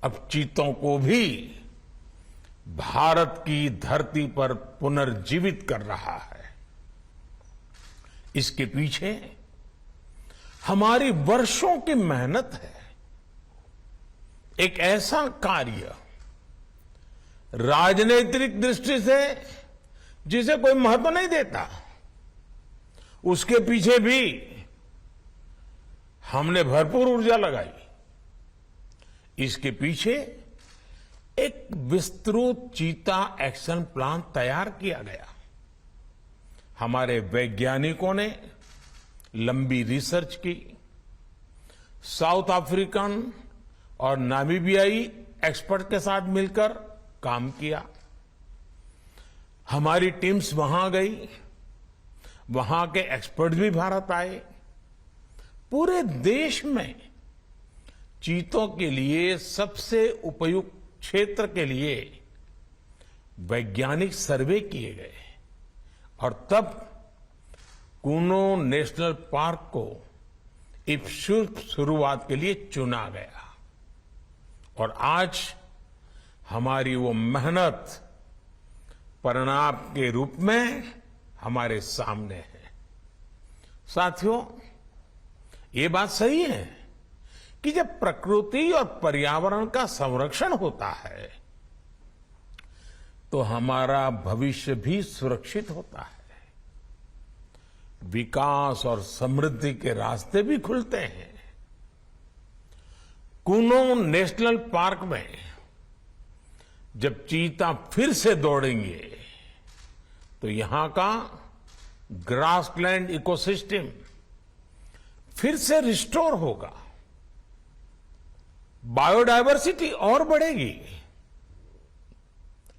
अब चीतों को भी भारत की धरती पर पुनर्जीवित कर रहा है। इसके पीछे हमारी वर्षों की मेहनत है। एक ऐसा कार्य राजनीतिक दृष्टि से जिसे कोई महत्व नहीं देता, उसके पीछे भी हमने भरपूर ऊर्जा लगाई। इसके पीछे एक विस्तृत चीता एक्शन प्लान तैयार किया गया। हमारे वैज्ञानिकों ने लंबी रिसर्च की, साउथ अफ्रीकन और नामीबियाई एक्सपर्ट के साथ मिलकर काम किया। हमारी टीम्स वहां गई, वहां के एक्सपर्ट भी भारत आए। पूरे देश में चीतों के लिए सबसे उपयुक्त क्षेत्र के लिए वैज्ञानिक सर्वे किए गए और तब कूनो नेशनल पार्क को इस शुभ शुरुआत के लिए चुना गया। और आज हमारी वो मेहनत परिणाम के रूप में हमारे सामने है। साथियों, ये बात सही है कि जब प्रकृति और पर्यावरण का संरक्षण होता है तो हमारा भविष्य भी सुरक्षित होता है, विकास और समृद्धि के रास्ते भी खुलते हैं। कूनो नेशनल पार्क में जब चीता फिर से दौड़ेंगे तो यहां का ग्रासलैंड इकोसिस्टम फिर से रिस्टोर होगा, बायोडायवर्सिटी और बढ़ेगी।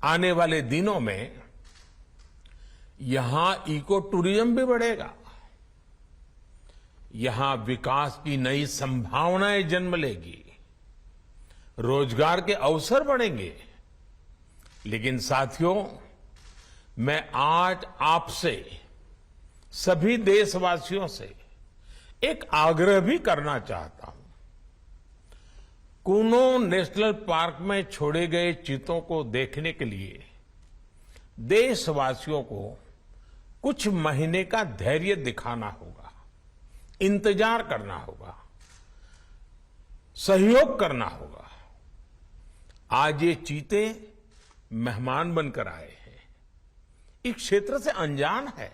आने वाले दिनों में यहां इको टूरिज्म भी बढ़ेगा, यहां विकास की नई संभावनाएं जन्म लेगी, रोजगार के अवसर बढ़ेंगे। लेकिन साथियों, मैं आज आपसे सभी देशवासियों से एक आग्रह भी करना चाहता हूं। कूनो नेशनल पार्क में छोड़े गए चीतों को देखने के लिए देशवासियों को कुछ महीने का धैर्य दिखाना होगा, इंतजार करना होगा, सहयोग करना होगा। आज ये चीते मेहमान बनकर आए हैं, इस क्षेत्र से अनजान है।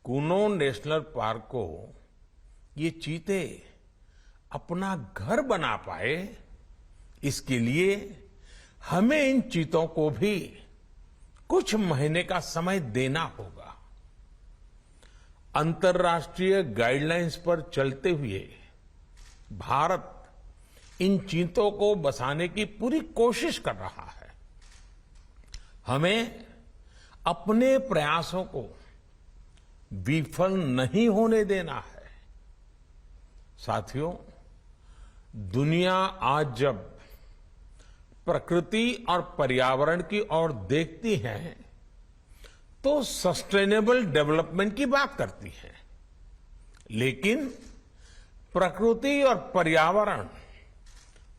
कूनो नेशनल पार्क को ये चीते अपना घर बना पाए, इसके लिए हमें इन चीतों को भी कुछ महीने का समय देना होगा। अंतर्राष्ट्रीय गाइडलाइंस पर चलते हुए भारत इन चीतों को बसाने की पूरी कोशिश कर रहा है। हमें अपने प्रयासों को विफल नहीं होने देना है। साथियों, दुनिया आज जब प्रकृति और पर्यावरण की ओर देखती है तो सस्टेनेबल डेवलपमेंट की बात करती है, लेकिन प्रकृति और पर्यावरण,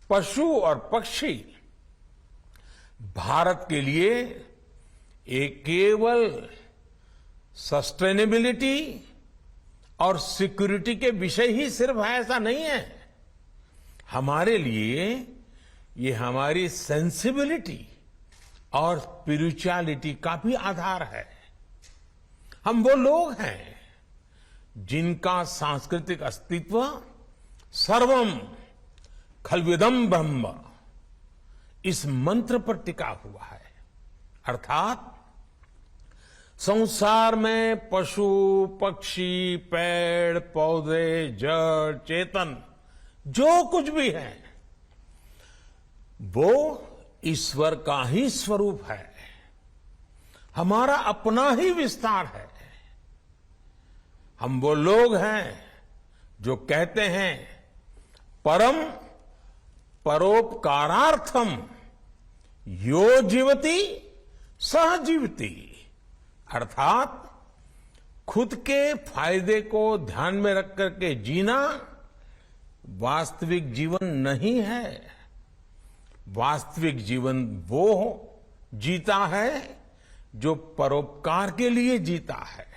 पशु और पक्षी भारत के लिए एक केवल सस्टेनेबिलिटी और सिक्योरिटी के विषय ही सिर्फ है, ऐसा नहीं है। हमारे लिए ये हमारी सेंसिबिलिटी और स्पिरिचुअलिटी का भी आधार है। हम वो लोग हैं जिनका सांस्कृतिक अस्तित्व सर्वम खलविदम ब्रह्म इस मंत्र पर टिका हुआ है। अर्थात संसार में पशु, पक्षी, पेड़, पौधे, जड़, चेतन जो कुछ भी है वो ईश्वर का ही स्वरूप है, हमारा अपना ही विस्तार है। हम वो लोग हैं जो कहते हैं परम परोपकारार्थम यो जीवति सह जीवति, अर्थात खुद के फायदे को ध्यान में रख करके जीना वास्तविक जीवन नहीं है, वास्तविक जीवन वो जीता है जो परोपकार के लिए जीता है।